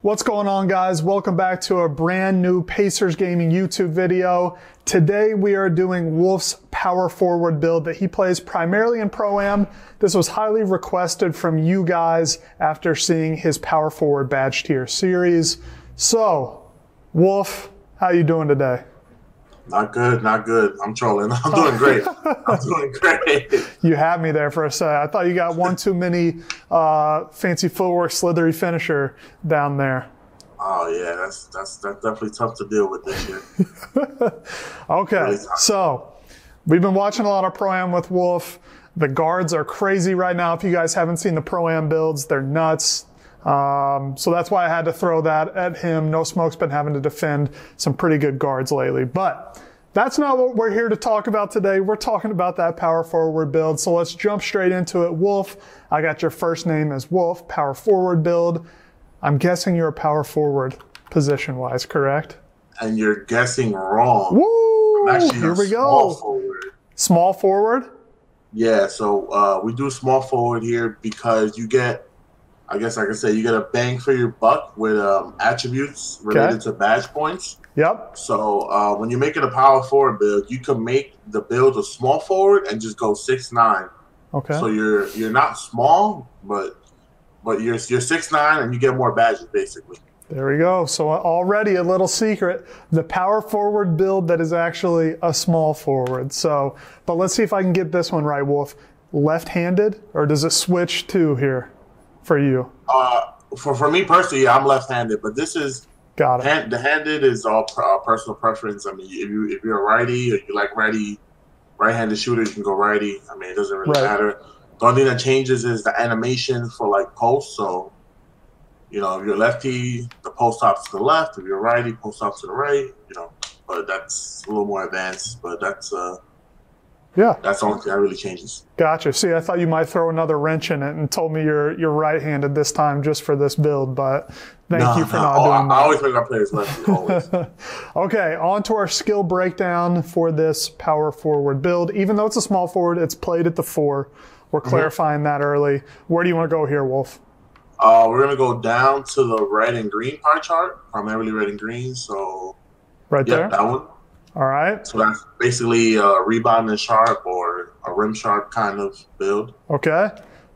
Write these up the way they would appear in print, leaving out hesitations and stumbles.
What's going on, guys? Welcome back to a brand new Pacers Gaming YouTube video. Today we are doing WoLF's power forward build that he plays primarily in Pro-Am. This was highly requested from you guys after seeing his power forward badge tier series. So, WoLF, how you doing today? Not good, not good. I'm trolling. I'm doing great. I'm doing great. You had me there for a second. I thought you got one too many fancy footwork slithery finisher down there. Oh yeah, that's definitely tough to deal with this year. Okay, really so we've been watching a lot of Pro-Am with WoLF. The guards are crazy right now. If you guys haven't seen the Pro-Am builds, they're nuts. So that's why I had to throw that at him. No Smoke's been having to defend some pretty good guards lately, but that's not what we're here to talk about today. We're talking about that power forward build. So let's jump straight into it. WoLF, I got your first name as WoLF, power forward build. I'm guessing you're a power forward position wise, correct? And you're guessing wrong. Woo! I'm actually Here we small go. Forward. Small forward? Yeah, so we do small forward here because you get, I guess I can say, you get a bang for your buck with attributes related to badge points. Yep. So when you're making a power forward build, you can make the build a small forward and just go 6'9". Okay. So you're not small, but you're 6'9" and you get more badges basically. There we go. So already a little secret, the power forward build that is actually a small forward. So, but let's see if I can get this one right, WoLF. Left-handed, or does it switch to here for you? For me personally, yeah, I'm left-handed, but this is got it. The handed is all personal preference. I mean, if you're a righty or you like right-handed shooter, you can go righty. I mean, it doesn't really matter. The only thing that changes is the animation for like posts. So, you know, if you're lefty, the post hops to the left. If you're righty, post hops to the right. You know, but that's a little more advanced. But that's yeah, that's the only thing that really changes. Gotcha. See, I thought you might throw another wrench in it and told me you're right-handed this time just for this build, but thank you for not doing that. I always make our players lefty, always. Okay, on to our skill breakdown for this power forward build. Even though it's a small forward, it's played at the 4. We're clarifying that early. Where do you want to go here, WoLF? We're going to go down to the red and green pie chart, primarily red and green. So, right there? That one. All right. So that's basically a rebounding sharp or a rim sharp kind of build. Okay.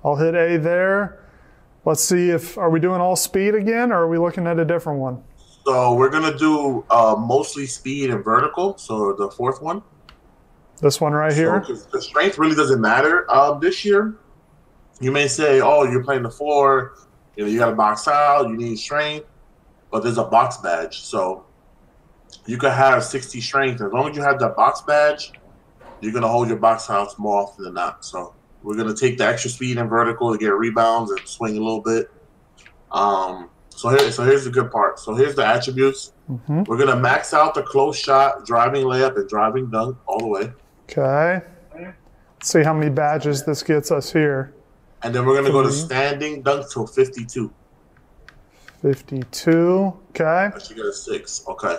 I'll hit A there. Let's see are we doing all speed again, or are we looking at a different one? So we're going to do mostly speed and vertical. So the 4th one. This one right here? So the strength really doesn't matter this year. You may say, oh, you're playing the 4. You know, you got to box out. You need strength. But there's a box badge. So you could have 60 strength. As long as you have that box badge, you're going to hold your box outs more often than not. So we're going to take the extra speed and vertical to get rebounds and swing a little bit. So here's the good part. So here's the attributes. We're going to max out the close shot, driving layup, and driving dunk all the way. Okay. Let's see how many badges this gets us here. And then we're going to go to standing dunk till 52. 52. Okay. Actually get a 6. Okay.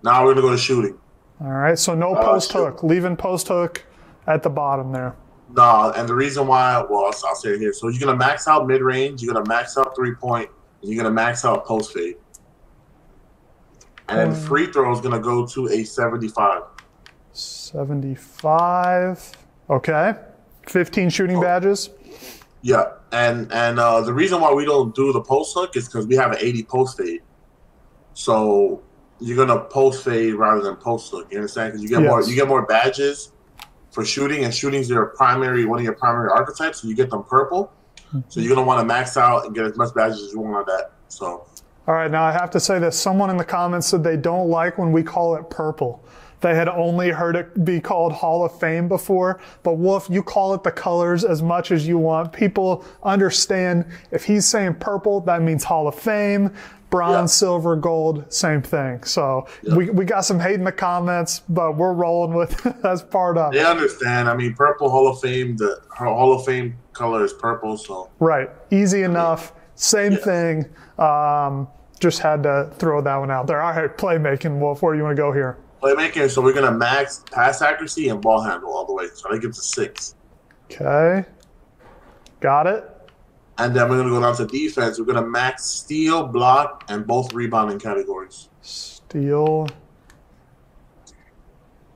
Now we're going to go to shooting. All right, so no post hook. Leaving post hook at the bottom there. No, and the reason why, well, I'll say it here. So you're going to max out mid-range, you're going to max out three-point, and you're going to max out post fade. And then free throw is going to go to a 75. 75. Okay. 15 shooting badges. Yeah, and the reason why we don't do the post hook is because we have an 80 post fade. So you're gonna post fade rather than post hook. You understand? Because you get more badges for shooting, and shooting's one of your primary archetypes. So you get them purple. So you're gonna want to max out and get as much badges as you want on that. So. All right, now I have to say this. Someone in the comments said they don't like when we call it purple. They had only heard it be called Hall of Fame before. But WoLF, you call it the colors as much as you want. People understand if he's saying purple, that means Hall of Fame. Bronze, silver, gold, same thing. So we got some hate in the comments, but we're rolling with it. That's part of it. They understand. I mean, purple Hall of Fame, the Hall of Fame color is purple. So right. Easy enough. Same thing. Just had to throw that one out there. All right, playmaking, WoLF, where do you want to go here? Playmaking, so we're going to max pass accuracy and ball handle all the way. So that gives us 6. Okay. Got it. And then we're going to go down to defense. We're going to max steal, block, and both rebounding categories. Steal,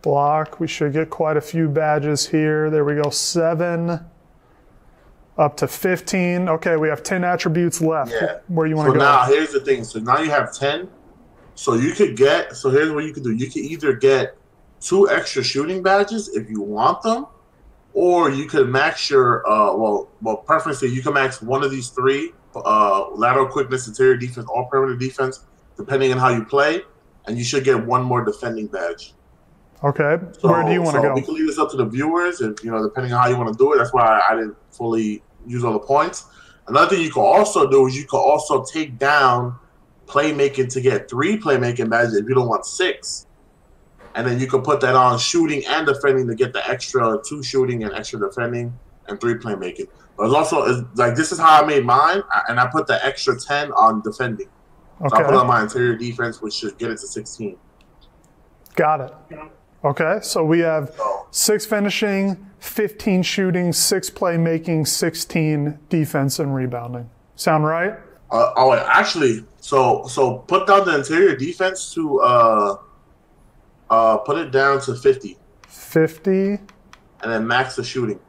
block. We should get quite a few badges here. There we go, 7 up to 15. Okay, we have 10 attributes left. Yeah. Where you want to go? So now here's the thing. So now you have 10. So you could get, so here's what you could do. You could either get 2 extra shooting badges if you want them, or you could max your, preferably you can max one of these 3, lateral quickness, interior defense, all perimeter defense, depending on how you play, and you should get 1 more defending badge. Okay, so, where do you want to go? We can leave this up to the viewers, and depending on how you want to do it. That's why I didn't fully use all the points. Another thing you can also do is you can also take down playmaking to get 3 playmaking badges if you don't want 6. And then you can put that on shooting and defending to get the extra 2 shooting and extra defending and 3 playmaking. But it's also, like, this is how I made mine, and I put the extra 10 on defending. Okay. So I put on my interior defense, which should get it to 16. Got it. Okay, so we have 6 finishing, 15 shooting, 6 playmaking, 16 defense and rebounding. Sound right? Actually, so put down the interior defense to put it down to 50. 50. And then max the shooting.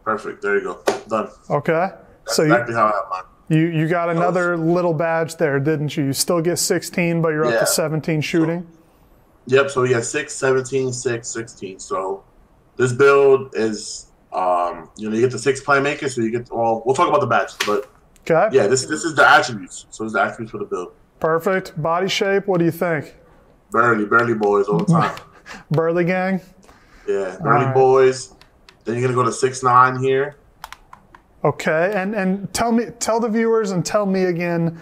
Perfect. There you go. Done. Okay. That's so exactly how I have mine. You got another little badge there, didn't you? You still get 16, but you're up to 17 shooting? Yep. So we have 6, 17, 6, 16. So this build is, you get the 6 playmakers, so you get, we'll talk about the badges, but yeah, this is the attributes. So it's the attributes for the build. Perfect. Body shape, what do you think? Burly boys all the time. Burly gang? Yeah, burly boys. Then you're going to go to 6'9" here. Okay, and tell the viewers and tell me again,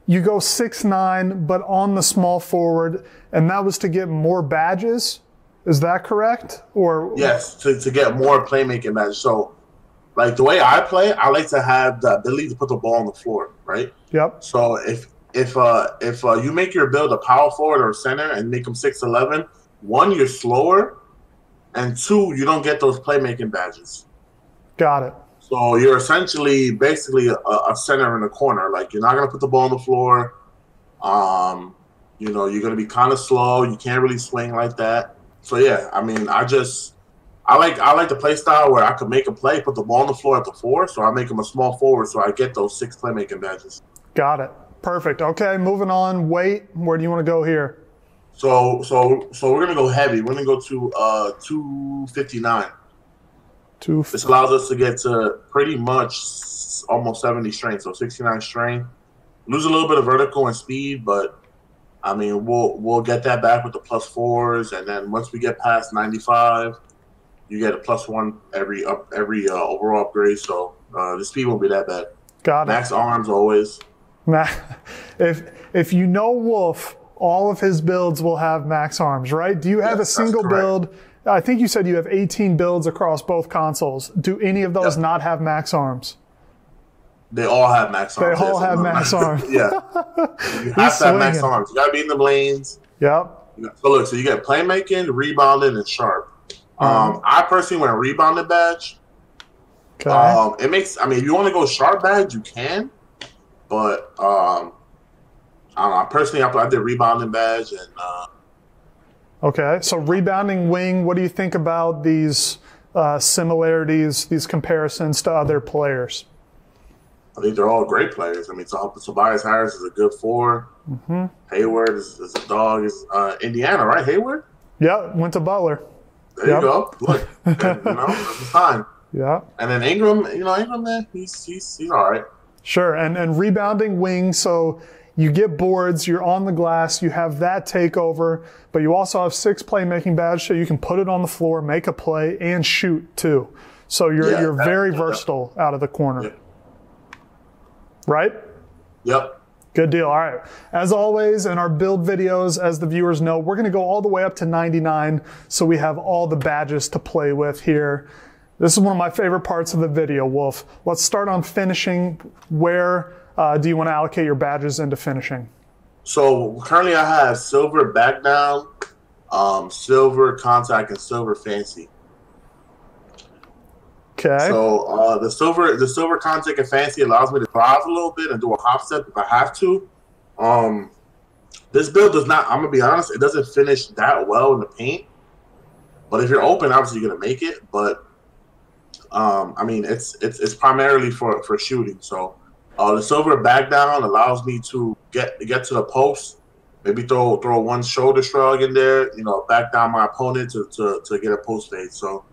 you go 6'9", but on the small forward, and that was to get more badges? Is that correct? Or yes, to get more playmaking badges. So, like, the way I play, I like to have the ability to put the ball on the floor, right? Yep. So if you make your build a power forward or center and make them 6'11", 1, you're slower, and 2, you don't get those playmaking badges. Got it. So you're essentially basically a center in the corner. Like, you're not going to put the ball on the floor. You're going to be kind of slow. You can't really swing like that. So yeah, I mean, I like the play style where I could make a play, put the ball on the floor at the 4, so I make him a small forward, so I get those 6 playmaking badges. Got it. Perfect. Okay, moving on. Weight. Where do you want to go here? So we're gonna go heavy. We're gonna go to 259. This allows us to get to pretty much almost 70 strength, so 69 strength. Lose a little bit of vertical and speed, but I mean we'll get that back with the +4s, and then once we get past 95, you get a +1 every overall upgrade. So the speed won't be that bad. Got it. Max arms always. If you know Wolf, all of his builds will have max arms, right? Do you have a single build? I think you said you have 18 builds across both consoles. Do any of those not have max arms? They all have max arms. They all have max arms. Yeah. You have to have max arms. You got to be in the lanes. Yep. So look, so you get playmaking, rebounding, and sharp. I personally went rebounded badge. Okay. It makes, I mean, if you want to go sharp badge, you can. But I don't know. Personally, I did rebounding badge and. Okay, so rebounding wing. What do you think about these similarities, these comparisons to other players? I think they're all great players. I mean, Tobias Harris is a good 4. Mm-hmm. Hayward is a dog. Is Indiana, right? Hayward. Yeah, went to Butler. There you go. Look, that's fine. Yeah. And then Ingram, man, he's all right. Sure, and rebounding wing, so you get boards, you're on the glass, you have that takeover, but you also have 6 playmaking badges, so you can put it on the floor, make a play, and shoot too. So you're very versatile out of the corner. Yeah. Right? Yep. Good deal. All right. As always, in our build videos, as the viewers know, we're going to go all the way up to 99, so we have all the badges to play with here. This is one of my favorite parts of the video, Wolf. Let's start on finishing. Where do you want to allocate your badges into finishing? So currently I have silver back down, silver contact, and silver fancy. Okay. So the silver contact and fancy allows me to drive a little bit and do a hop step if I have to. This build does not. I'm gonna be honest. It doesn't finish that well in the paint. But if you're open, obviously you're gonna make it. But I mean, it's primarily for shooting. So the silver back down allows me to get to the post. Maybe throw one shoulder shrug in there. Back down my opponent to get a post fade. So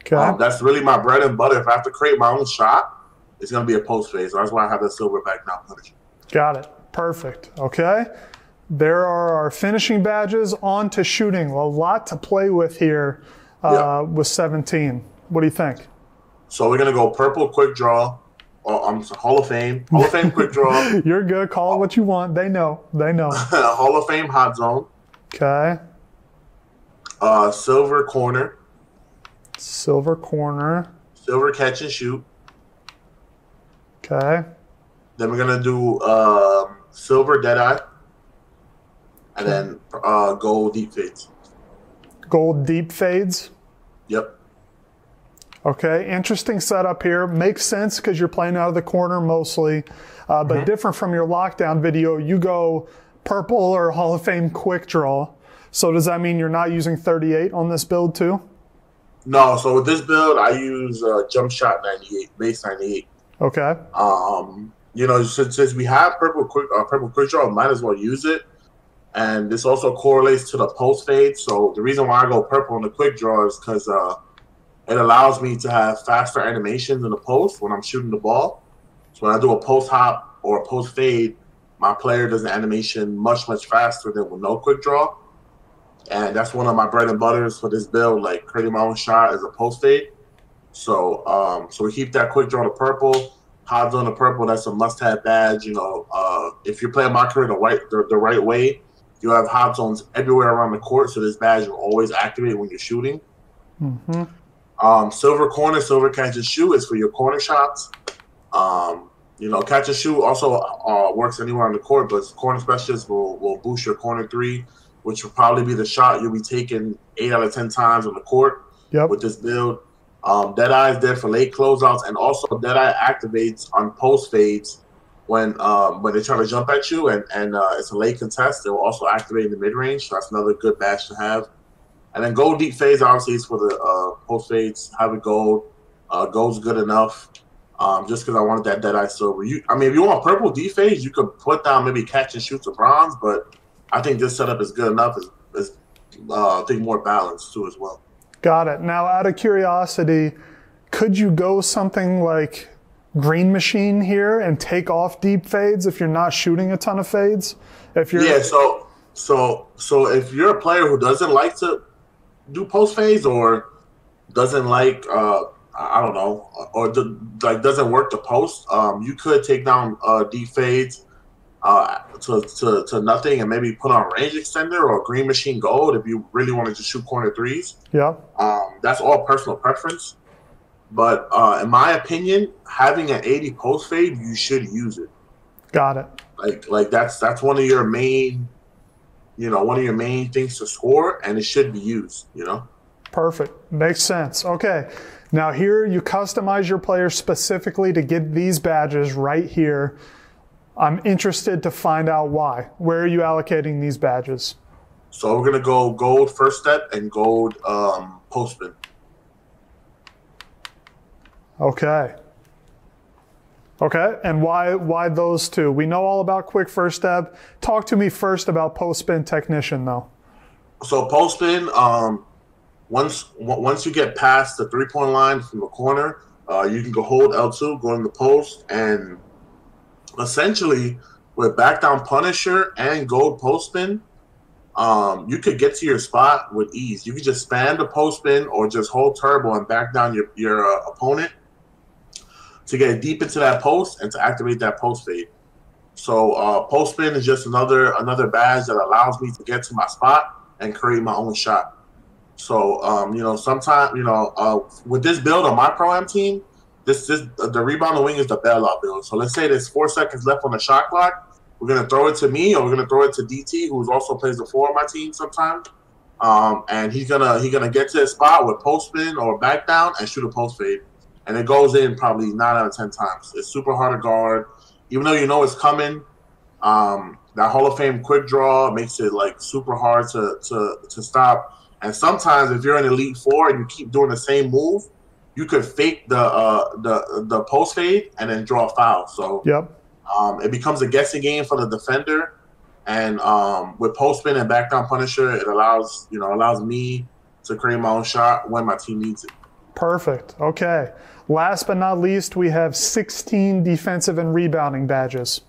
that's really my bread and butter. If I have to create my own shot, it's gonna be a post fade. So that's why I have the silver back down punish. Got it. Perfect. Okay. There are our finishing badges. On to shooting. A lot to play with here with 17. What do you think? So we're gonna go purple quick draw. Hall of Fame quick draw. You're good. Call it what you want. They know. Hall of Fame hot zone. Okay. Silver corner. Silver corner. Silver catch and shoot. Okay. Then we're gonna do silver deadeye. And then gold deep fades. Gold deep fades? Yep. Okay, interesting setup here. Makes sense because you're playing out of the corner mostly. But different from your lockdown video, you go purple or Hall of Fame quick draw. So does that mean you're not using 38 on this build too? No, so with this build, I use jump shot 98, base 98. Okay. Since we have purple quick draw, might as well use it. And this also correlates to the post fade. So the reason why I go purple in the quick draw is because it allows me to have faster animations in the post when I'm shooting the ball. So when I do a post hop or a post fade, my player does an animation much, much faster than with no quick draw. And that's one of my bread and butters for this build, like creating my own shot as a post fade. So we keep that quick draw to purple. Hot zone to purple, that's a must-have badge. If you're playing my career the right way, you have hot zones everywhere around the court, so this badge will always activate when you're shooting. Silver corner, silver catch and shoot is for your corner shots. Catch and shoot also works anywhere on the court, but corner specialists will boost your corner three, which will probably be the shot you'll be taking 8 out of 10 times on the court with this build. Deadeye is there for late closeouts, and also Deadeye activates on post fades when they try to jump at you, and it's a late contest. It will also activate in the mid range, so that's another good badge to have. And then gold deep fades obviously is for the post fades. Have it gold. Gold's good enough. Just because I wanted that Deadeye silver. If you want purple deep fades, you could put down maybe catch and shoot to bronze, but I think this setup is good enough. I think more balanced too as well. Got it. Now, out of curiosity, could you go something like Green Machine here and take off deep fades if you're not shooting a ton of fades? So if you're a player who doesn't like to do post fades or doesn't like doesn't work the post, you could take down deep fades to nothing and maybe put on range extender or Green Machine gold if you really wanted to shoot corner threes. Yeah. That's all personal preference. But in my opinion, having an 80 post fade, you should use it. Got it. Like that's one of your main things to score, and it should be used. Perfect. Makes sense. Okay. Now here you customize your player specifically to get these badges right here. I'm interested to find out why. Where are you allocating these badges? So we're gonna go gold first step and gold post spin. Okay. Okay, and why those two? We know all about quick first step. Talk to me first about post spin technician though. So post spin, once you get past the 3-point line from the corner, you can go hold L2, go in the post, and essentially with back down punisher and gold post spin, you could get to your spot with ease. You could just spam the post spin or just hold turbo and back down your opponent to get deep into that post and to activate that post fade. So post spin is just another badge that allows me to get to my spot and create my own shot. So sometimes with this build on my pro-am team, the rebounding wing is the bailout build. So let's say there's 4 seconds left on the shot clock. We're gonna throw it to me, or we're gonna throw it to DT, who also plays the 4 on my team sometimes. And he's gonna get to his spot with post spin or back down and shoot a post fade. and it goes in probably 9 out of 10 times. It's super hard to guard, even though you know it's coming. That Hall of Fame quick draw makes it like super hard to stop. And sometimes if you're in Elite Four and you keep doing the same move, you could fake the post fade and then draw a foul. So it becomes a guessing game for the defender. And with post spin and back down punisher, it allows me to create my own shot when my team needs it. Perfect. Okay. Last but not least, we have 16 defensive and rebounding badges.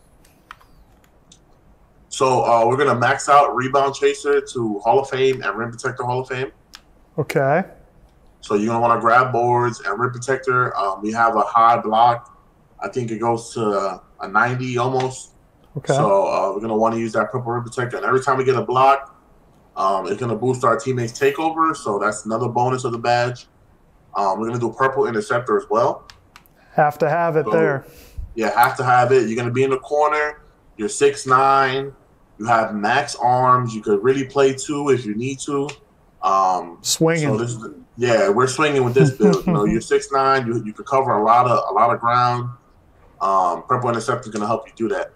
So we're gonna max out Rebound Chaser to Hall of Fame and Rim Protector Hall of Fame. Okay. So you're gonna want to grab boards and Rim Protector. We have a high block. I think it goes to a 90 almost. Okay. So we're gonna want to use that purple Rim Protector, and every time we get a block, it's gonna boost our teammates' takeover. So that's another bonus of the badge. We're gonna do purple Interceptor as well. Have to have it there. Yeah, have to have it. You're gonna be in the corner. You're 6'9". You have max arms. You could really play 2 if you need to. Swinging. So we're swinging with this build. You're 6'9". You could cover a lot of ground. Purple Interceptor is going to help you do that.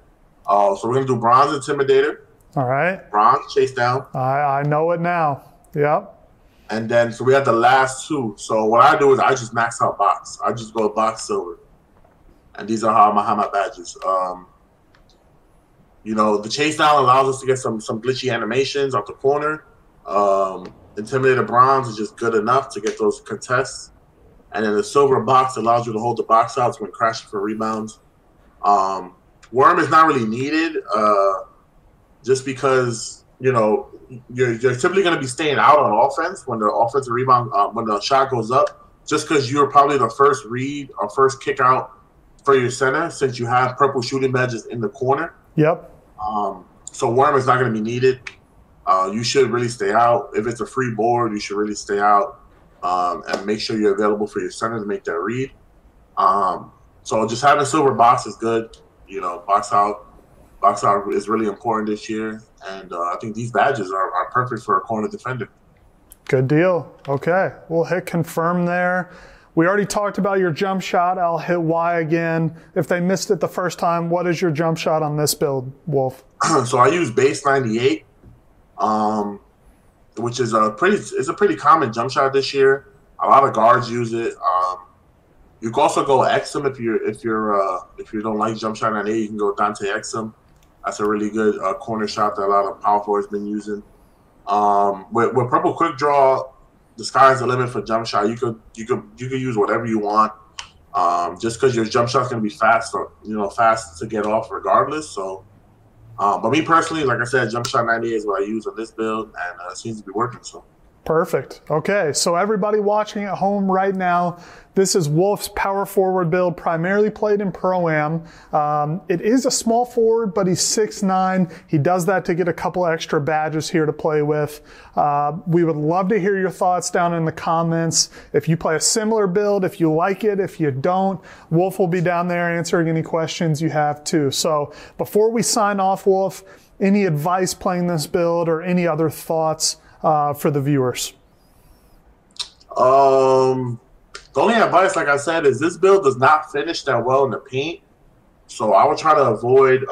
So we're going to do Bronze Intimidator. All right. Bronze Chase Down. I know it now. Yep. And then so we have the last 2. So what I do is I just max out box. I just go box silver. And these are how my badges. The chase down allows us to get some glitchy animations off the corner. Intimidator Bronze is just good enough to get those contests. And then the silver box allows you to hold the box outs when crashing for rebounds. Worm is not really needed just because, you're typically going to be staying out on offense when the offensive rebound, when the shot goes up, just because you're probably the first read or first kick out for your center since you have purple shooting badges in the corner. Yep. So Worm is not going to be needed. You should really stay out. If it's a free board, you should really stay out and make sure you're available for your center to make that read. So just having silver box is good. Box out is really important this year. And I think these badges are perfect for a corner defender. Good deal. Okay. We'll hit confirm there. We already talked about your jump shot. I'll hit Y again. If they missed it the first time, what is your jump shot on this build, Wolf? So I use base 98, which is a pretty common jump shot this year. A lot of guards use it. You can also go Exum if you don't like jump shot 98. You can go Dante Exum. That's a really good corner shot that a lot of power forwards been using. With purple quick draw, the sky's the limit for jump shot. You could use whatever you want. Just because your jump shot's gonna be fast to get off regardless. So, but me personally, like I said, jump shot 98 is what I use on this build, and it seems to be working. So. Perfect. Okay, so everybody watching at home right now, this is WoLF's power forward build, primarily played in Pro-Am. It is a small forward, but he's 6'9". He does that to get a couple extra badges here to play with. We would love to hear your thoughts down in the comments. If you play a similar build, if you like it, if you don't, Wolf will be down there answering any questions you have too. So before we sign off, Wolf, any advice playing this build or any other thoughts for the viewers? The only advice, like I said, is this build does not finish that well in the paint. So I would try to avoid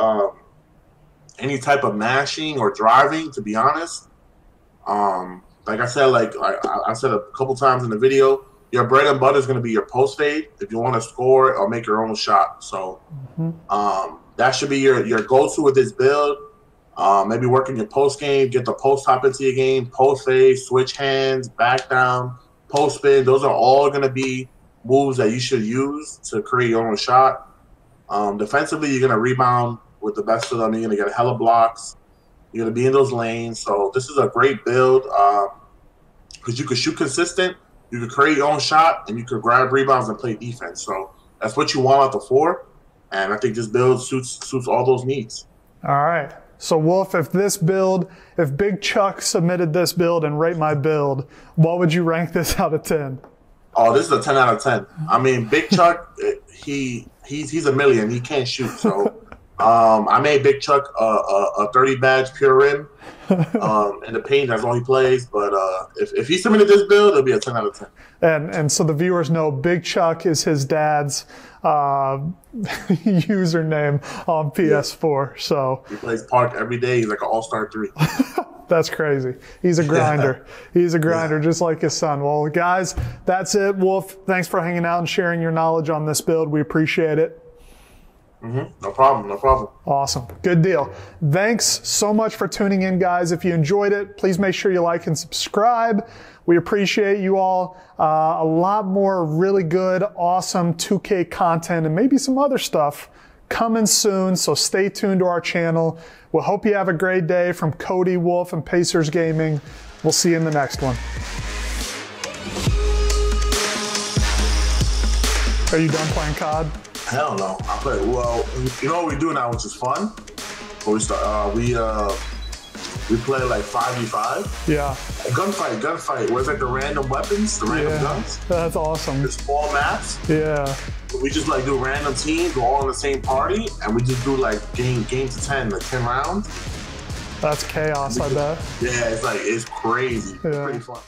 any type of mashing or driving, to be honest. Like I said, I said a couple times in the video, your bread and butter is going to be your post fade if you want to score or make your own shot. So that should be your go-to with this build. Maybe work in your post game, get the post hop into your game, post fade, switch hands, back down, post spin. Those are all going to be moves that you should use to create your own shot. Defensively, you're going to rebound with the best of them. You're going to get a hella blocks. You're going to be in those lanes. So this is a great build because you could shoot consistent, you could create your own shot, and you could grab rebounds and play defense. So that's what you want out the four. And I think this build suits all those needs. All right. So Wolf, if Big Chuck submitted this build and rate my build, what would you rank this out of 10? Oh, this is a 10 out of 10. I mean, Big Chuck, he's a million. He can't shoot. So I made Big Chuck a 30 badge pure in the paint. That's all he plays. But if he submitted this build, it'll be a 10 out of 10. And so the viewers know Big Chuck is his dad's username on PS4. Yeah. So he plays Park every day. He's like an all-star 3. That's crazy. He's a grinder. He's a grinder, just like his son. Well, guys, that's it. Wolf, thanks for hanging out and sharing your knowledge on this build. We appreciate it. No problem. No problem. Awesome. Good deal. Thanks so much for tuning in, guys. If you enjoyed it, please make sure you like and subscribe. We appreciate you all. A lot more really good, awesome 2K content and maybe some other stuff coming soon, so stay tuned to our channel. We'll hope you have a great day. From Cody, Wolf, and Pacers Gaming. We'll see you in the next one. Are you done playing COD? Hell no. I play, well, you know what we do now, which is fun? We start, we play like 5v5. Yeah. Gunfight, where it's like the random weapons, the random guns. That's awesome. It's small maps. Yeah. We just like do random teams, we're all in the same party, and we just do like game to 10, like 10 rounds. That's chaos, I bet. Yeah, it's crazy. Yeah. It's pretty fun.